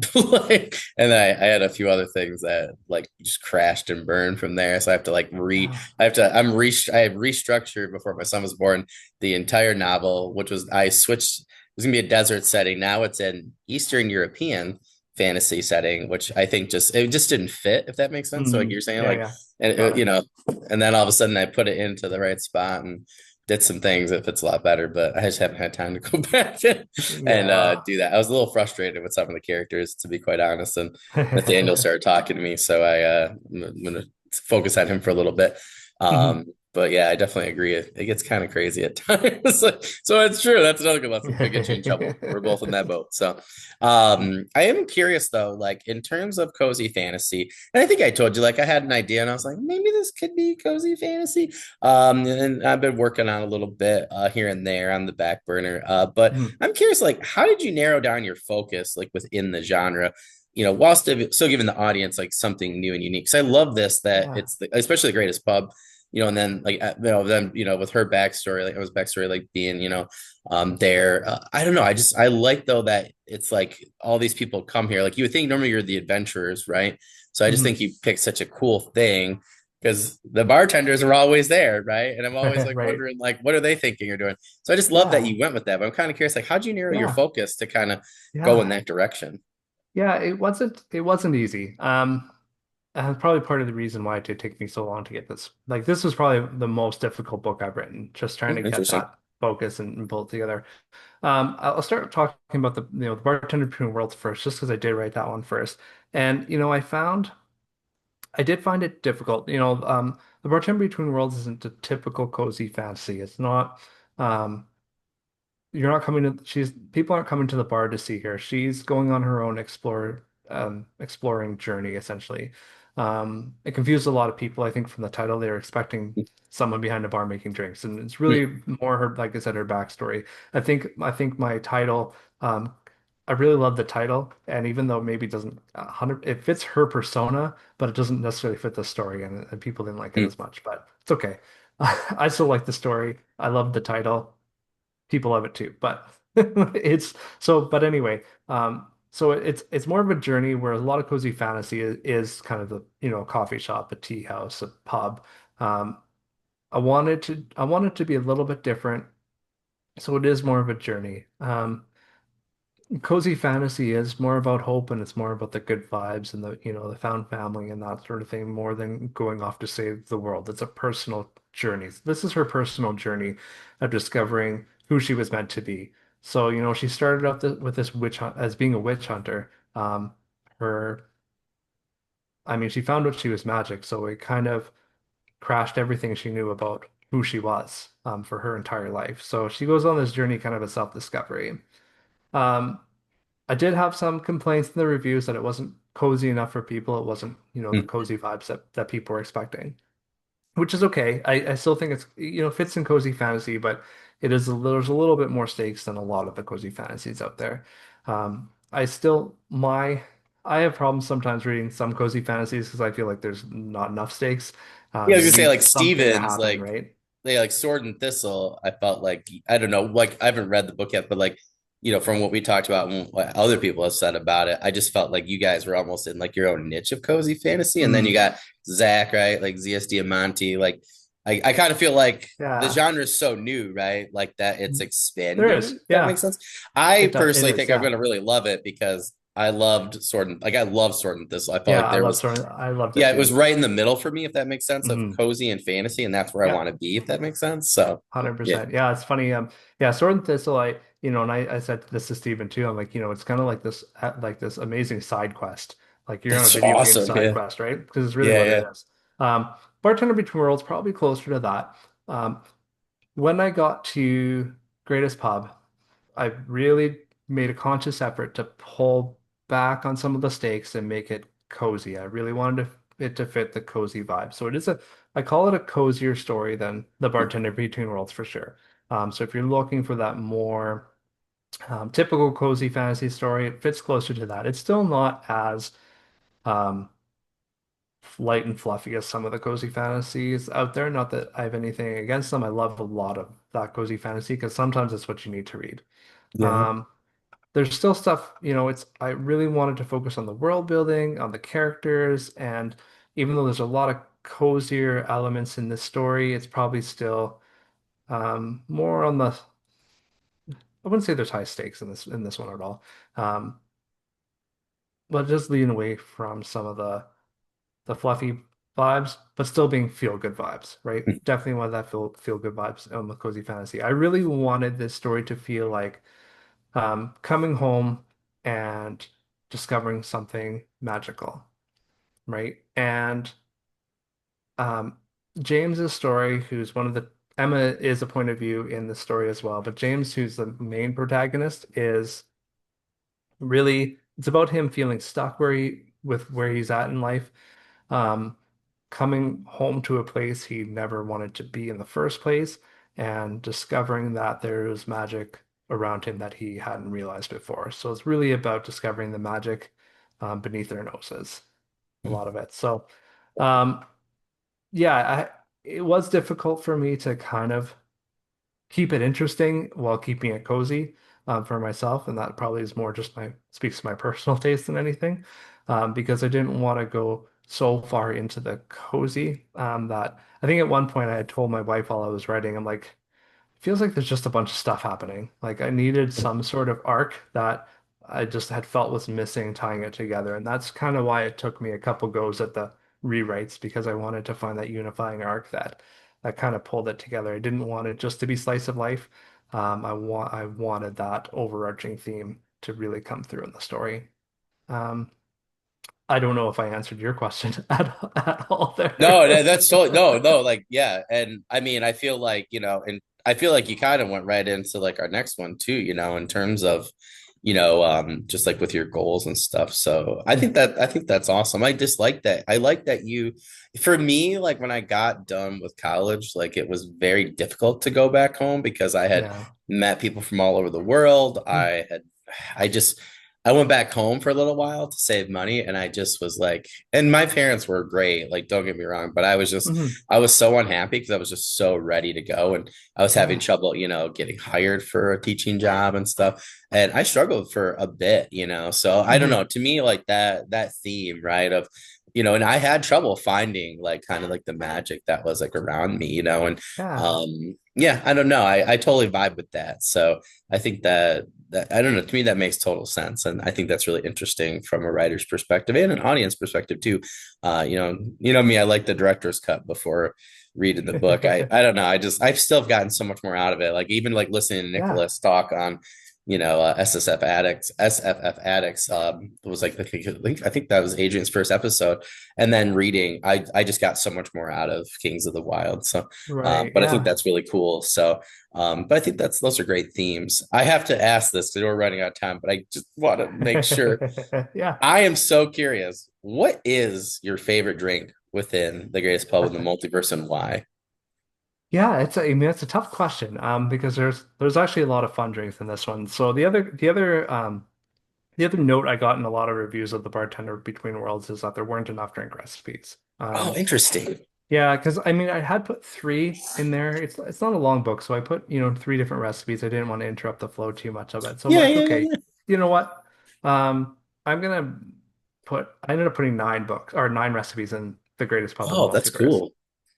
And I had a few other things that like just crashed and burned from there. So I have to I had restructured before my son was born the entire novel, which was I switched, it was gonna be a desert setting. Now it's an Eastern European fantasy setting, which I think it just didn't fit, if that makes sense. So like Mm, you're saying, yeah, like, yeah. and Got it. and then all of a sudden I put it into the right spot and did some things. It fits a lot better, but I just haven't had time to go back and Yeah. do that. I was a little frustrated with some of the characters, to be quite honest. And Nathaniel started talking to me, so I'm gonna focus on him for a little bit. Mhm. But yeah, I definitely agree. It gets kind of crazy at times. So it's true. That's another good lesson. Could get you in trouble. We're both in that boat. So I am curious though, like in terms of cozy fantasy, and I think I told you, like I had an idea and I was like, maybe this could be cozy fantasy. And I've been working on a little bit here and there on the back burner. But Mhm. I'm curious, like, how did you narrow down your focus, like within the genre? while still giving the audience like something new and unique. So I love this that Yeah. it's especially the greatest pub, and then like then with her backstory, like it was backstory like being there. I don't know. I like though that it's like all these people come here. Like you would think normally you're the adventurers, right? So I just think Mhm. you picked such a cool thing because the bartenders are always there, right? And I'm always like Right. wondering like what are they thinking or doing. So I just love that Yeah. you went with that. But I'm kind of curious, like how'd you narrow your Yeah. focus to kind of go in Yeah. that direction? Yeah, it wasn't easy. And probably part of the reason why it did take me so long to get this. Like this was probably the most difficult book I've written, just trying to get Interesting. that focus and pull it together. I'll start talking about the bartender between worlds first, just because I did write that one first. And I did find it difficult. The bartender between worlds isn't a typical cozy fantasy. It's not. Um, you're not coming to she's people aren't coming to the bar to see her. She's going on her own exploring journey essentially. It confused a lot of people. I think from the title they were expecting someone behind a bar making drinks, and it's really more her, like I said, her backstory. I think my title, I really love the title, and even though maybe it doesn't 100, it fits her persona, but it doesn't necessarily fit the story, and people didn't like it as much. But it's okay. I still like the story. I love the title. People love it too, but but anyway, so it's more of a journey where a lot of cozy fantasy is kind of the coffee shop, a tea house, a pub. um I wanted to be a little bit different, so it is more of a journey. Cozy fantasy is more about hope, and it's more about the good vibes and the found family and that sort of thing, more than going off to save the world. It's a personal journey. This is her personal journey of discovering who she was meant to be. So, she started out with this witch hunt as being a witch hunter. Her, I mean, she found out she was magic, so it kind of crashed everything she knew about who she was, for her entire life. So she goes on this journey kind of a self-discovery. Um, I did have some complaints in the reviews that it wasn't cozy enough for people. It wasn't, the cozy vibes that people were expecting, which is okay. I still think it's, fits in cozy fantasy, but there's a little bit more stakes than a lot of the cozy fantasies out there. I still, I have problems sometimes reading some cozy fantasies because I feel like there's not enough stakes. Yeah, I was You gonna say need like something to Stevens, happen, like right? they like Sword and Thistle. I felt like I don't know, like I haven't read the book yet, but like from what we talked about and what other people have said about it, I just felt like you guys were almost in like your own niche of cozy fantasy, and then you Mm, got Zach, right? Like ZS Diamante. Like I kind of feel like the yeah, genre is so new, right? Like that it's there expanding. is. If that makes Yeah, sense. I it personally is. think I'm Yeah. gonna really love it because I love Sword and Thistle. I felt Yeah, like there was I loved it yeah, it was too. right in the middle for me, if that makes sense, of Hmm. cozy and fantasy, and that's where I Yeah, want to be, if that makes sense. So, yeah, 100%. Yeah, it's funny. Yeah, Sword and Thistle, and I said this to Stephen too. I'm like, it's kind of like this amazing side quest. Like you're on a that's video game awesome. side Yeah, quest, right? Because it's really yeah, what it yeah. is. Bartender Between Worlds, probably closer to that. Um, when I got to Greatest Pub, I really made a conscious effort to pull back on some of the stakes and make it cozy. I really wanted it to fit the cozy vibe. So I call it a cozier story than The Bartender Between Worlds for sure. So if you're looking for that more typical cozy fantasy story, it fits closer to that. It's still not as um, light and fluffy as some of the cozy fantasies out there. Not that I have anything against them. I love a lot of that cozy fantasy because sometimes it's what you need to read. Yeah. Um, there's still stuff, I really wanted to focus on the world building, on the characters, and even though there's a lot of cozier elements in this story, it's probably still more on the, I wouldn't say there's high stakes in this one at all. Um, but just leading away from some of the fluffy vibes, but still being feel good vibes, right? Definitely want that feel good vibes with cozy fantasy. I really wanted this story to feel like coming home and discovering something magical, right? And um, James's story, who's one of the Emma is a point of view in the story as well, but James, who's the main protagonist, is really it's about him feeling stuck where he's at in life, um, coming home to a place he never wanted to be in the first place, and discovering that there's magic around him that he hadn't realized before. So it's really about discovering the magic beneath their noses, a lot of it. So, um, yeah, it was difficult for me to kind of keep it interesting while keeping it cozy for myself, and that probably is more just my speaks to my personal taste than anything, because I didn't want to go so far into the cozy that I think at one point I had told my wife while I was writing, I'm like, feels like there's just a bunch of stuff happening. Like I needed some sort of arc that I just had felt was missing tying it together. And that's kind of why it took me a couple goes at the rewrites because I wanted to find that unifying arc that kind of pulled it together. I didn't want it just to be slice of life. I wanted that overarching theme to really come through in the story. Um, I don't know if I answered your question at all No, there. that's totally no, like yeah, and I mean, I feel like and I feel like you kind of went right into like our next one too, in terms of, just like with your goals and stuff. So I think that's awesome. I just like that. I like that for me, like when I got done with college, like it was very difficult to go back home because I had Yeah. met people from all over the world. Mm. I just I went back home for a little while to save money, and I just was like, and my parents were great, like don't get me wrong, but Mhm. I was so unhappy because I was just so ready to go, and I was having Yeah. trouble, getting hired for a teaching job and stuff, and I struggled for a bit, so I don't Hmm. know, to me like that theme, right, of and I had trouble finding like kind of like the magic that was like around me, and Yeah. yeah, I don't know, I totally vibe with that, so I think that I don't know. To me, that makes total sense, and I think that's really interesting from a writer's perspective and an audience perspective too. Me. I like the director's cut before reading the book. I don't know. I've still gotten so much more out of it. Like even like listening to Yeah. Nicholas talk on SFF addicts. It was like I think that was Adrian's first episode, and then reading, I just got so much more out of Kings of the Wild. So, Right. but I think Yeah. that's really cool. So. But I think those are great themes. I have to ask this because we're running out of time, but I just want to make sure. Yeah. I am so curious. What is your favorite drink within the greatest pub in the multiverse and why? Yeah, I mean, it's a tough question, because there's actually a lot of fun drinks in this one. So the other note I got in a lot of reviews of the Bartender Between Worlds is that there weren't enough drink recipes. Oh, interesting. Yeah, because I mean, I had put three in there. It's not a long book, so I put three different recipes. I didn't want to interrupt the flow too much of it, so I'm Yeah, like, yeah, yeah, okay, yeah. you know what? I'm gonna I ended up putting nine books or nine recipes in the greatest pub in the Oh, that's multiverse. cool.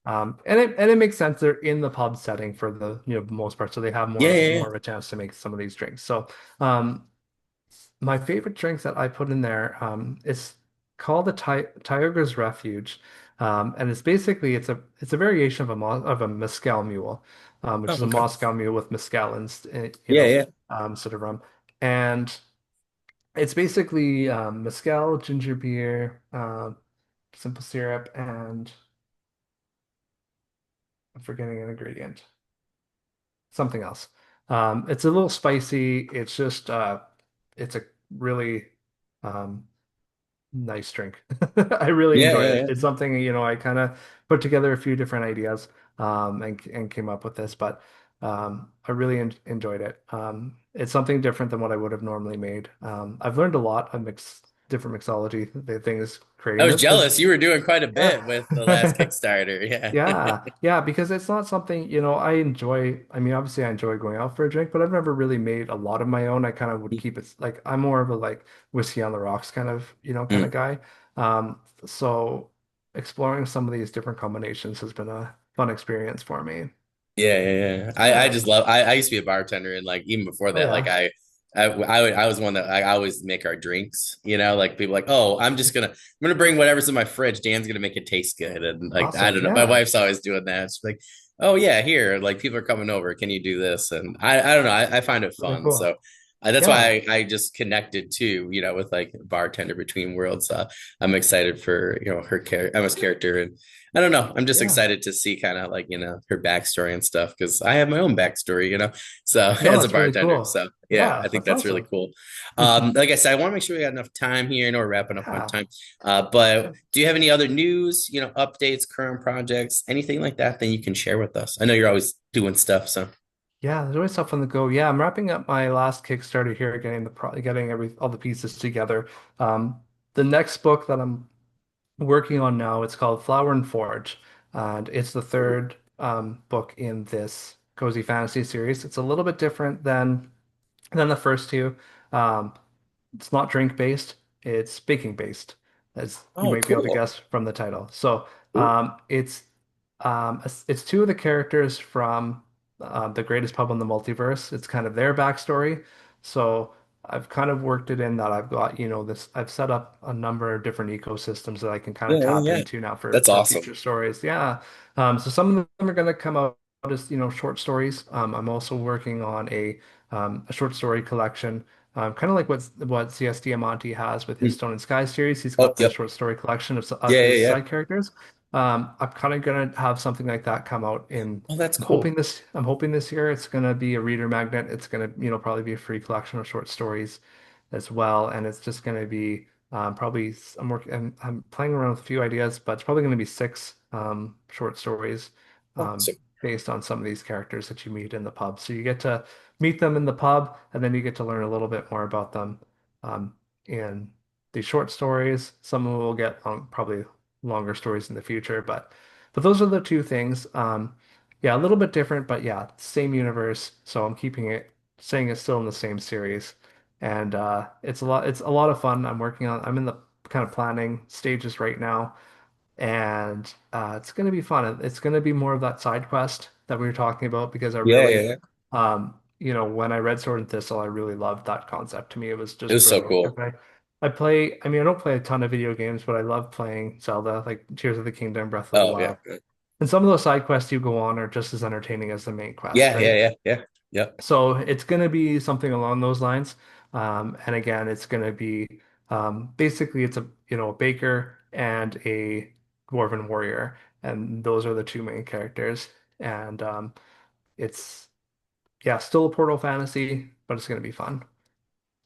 And it makes sense. They're in the pub setting for the most part, so they have Yeah, more yeah, yeah. more of a chance to make some of these drinks. So, um, my favorite drinks that I put in there, it's called the Tioga's Refuge, and it's basically it's a variation of a mezcal mule, which Oh, is a okay. Moscow mule with mezcal and Yeah, yeah. sort of rum, and it's basically mezcal, ginger beer, simple syrup, and I'm forgetting an ingredient, something else. It's a little spicy. It's a really um, nice drink. I really Yeah, enjoyed yeah, it. yeah. It's something, I kind of put together a few different ideas and came up with this, but I really enjoyed it. It's something different than what I would have normally made. I've learned a lot of different mixology things I creating was this because jealous. You were doing quite a bit with the last yeah. Kickstarter. Yeah. Yeah, yeah, because it's not something, I enjoy. I mean, obviously I enjoy going out for a drink, but I've never really made a lot of my own. I kind of would keep it like I'm more of a like whiskey on the rocks kind of, kind of Mm. guy. So exploring some of these different combinations has been a fun experience for me. Yeah, yeah, yeah. I Yeah. just love. I used to be a bartender, and like even before Oh that, like yeah. I was one that I always make our drinks. Like people like, oh, I'm gonna bring whatever's in my fridge. Dan's gonna make it taste good, and like I Awesome. don't know. My Yeah. wife's always doing that. She's like, oh yeah, here, like people are coming over. Can you do this? And I don't know. I find it Really fun. cool. So that's Yeah. why I just connected to with like bartender between worlds. I'm excited for her character, Emma's character, and I don't know. I'm just Yeah. excited to see kind of like, her backstory and stuff because I have my own backstory, so No, as a that's really bartender. cool. So yeah, I Yeah, think that's that's really awesome. cool. Like I said, I want to make sure we got enough time here. I know we're wrapping up on Yeah. time. But do you have any other news, updates, current projects, anything like that you can share with us? I know you're always doing stuff. So Yeah, there's always stuff on the go. Yeah, I'm wrapping up my last Kickstarter here, getting all the pieces together. the next book that I'm working on now, it's called Flower and Forge, and it's the third book in this cozy fantasy series. It's a little bit different than the first two. Um, it's not drink based, it's baking based, as you Oh, might be able to cool. guess from the title. So Cool. it's two of the characters from the greatest pub on the multiverse. It's kind of their backstory. So I've kind of worked it in that I've got, this, I've set up a number of different ecosystems that I can kind Yeah, of yeah, tap yeah. into now That's for awesome. future stories. Yeah. So some of them are going to come out as, short stories. I'm also working on a short story collection. Kind of like what C.S. Diamante has with his Mm. Stone and Sky series. He's Oh, got the yep. short story collection of Yeah, yeah, his yeah. side characters. I'm kind of gonna have something like that come out in. Oh, that's I'm cool. hoping this. I'm hoping this year it's gonna be a reader magnet. It's gonna, probably be a free collection of short stories as well, and it's just gonna be probably. I'm working. I'm playing around with a few ideas, but it's probably gonna be six short stories Oh, um, so, based on some of these characters that you meet in the pub. So you get to meet them in the pub, and then you get to learn a little bit more about them in these short stories. Some will get probably longer stories in the future, but those are the two things. Yeah, a little bit different, but yeah, same universe. So I'm keeping it, saying it's still in the same series, and it's a lot of fun. I'm in the kind of planning stages right now, and it's going to be fun. It's going to be more of that side quest that we were talking about because I yeah, yeah, really, yeah. when I read Sword and Thistle, I really loved that concept. To me, it was It just was so brilliant. cool. I mean, I don't play a ton of video games, but I love playing Zelda, like Tears of the Kingdom, Breath of the Oh, yeah. Wild. And some of those side quests you go on are just as entertaining as the main quest, Yeah, yeah, right? yeah, yeah. Yep. So it's going to be something along those lines. And again, it's going to be basically it's a baker and a dwarven warrior, and those are the two main characters. And it's yeah, still a Portal fantasy, but it's going to be fun.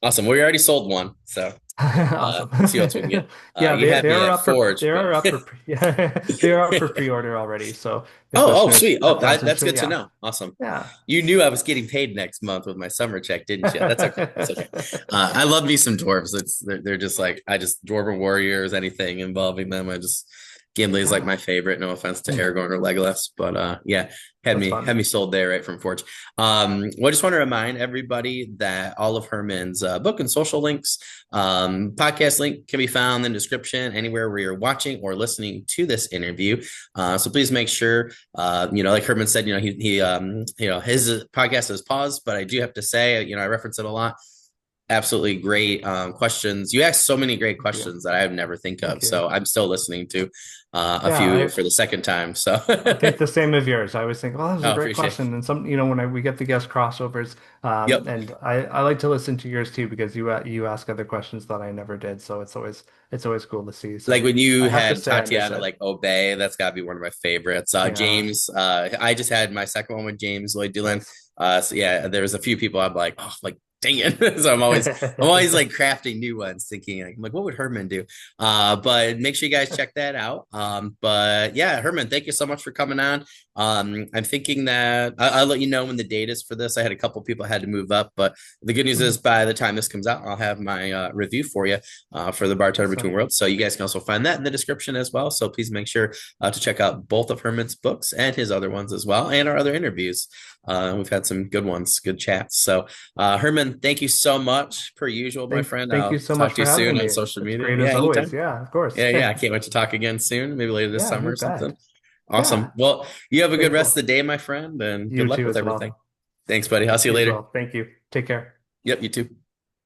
Awesome. We already sold one, so Awesome. we'll see what we can get. Yeah, You had they me are at up for Forge, they but are up for yeah, they are up for pre-order already. So if oh, listeners, sweet. if Oh, that's that's interesting, good to yeah, know. Awesome. yeah. You knew I was getting paid next month with my summer check, didn't you? That's okay. That's okay. I love me some dwarves. They're just like I just dwarven warriors, anything involving them. I just Gimli is like Yeah, my favorite. No offense to Aragorn or Legolas, but yeah, that's had fun. me sold there right from Forge. Well, I just want to remind everybody that all of Herman's book and social links, podcast link can be found in the description anywhere where you're watching or listening to this interview. So please make sure like Herman said, his podcast is paused, but I do have to say, I reference it a lot. Absolutely great questions. You asked so many great Thank you. questions that I would never think of. Thank you. So I'm still listening to a Yeah, few for the second time. So I think the same of yours. I always think, well, that was a oh, great appreciate it. question. And when we get the guest crossovers, Yep. and I like to listen to yours too because you ask other questions that I never did. So it's always cool to see. Like So when you I have to had say I miss Tatiana it. like Obey, that's got to be one of my favorites. Yeah, James, I just had my second one with James Lloyd Doolan. nice. So yeah, there's a few people I'm like, oh, like dang it. So I'm always like crafting new ones, thinking like what would Herman do? But make sure you guys check that out. But yeah, Herman, thank you so much for coming on. I'm thinking that I'll let you know when the date is for this. I had a couple people had to move up, but the good news is by the time this comes out, I'll have my review for you for the Bartender Between Awesome. Worlds. So you guys can also find that in the description as well. So please make sure to check out both of Herman's books and his other ones as well, and our other interviews. We've had some good ones, good chats. So Herman, thank you so much, per usual, my friend. Thank you I'll so much talk to for you soon having on me. social It's media. great Yeah, as always. anytime. Yeah, of course. Yeah, yeah. I can't wait to talk again soon, maybe later this Yeah, summer you or something. bet. Awesome. Yeah, Well, you have a very good rest cool. of the day, my friend, and good You luck too with as everything. well. Thanks, buddy. I'll see you You as later. well. Thank you. Take care. Yep, you too.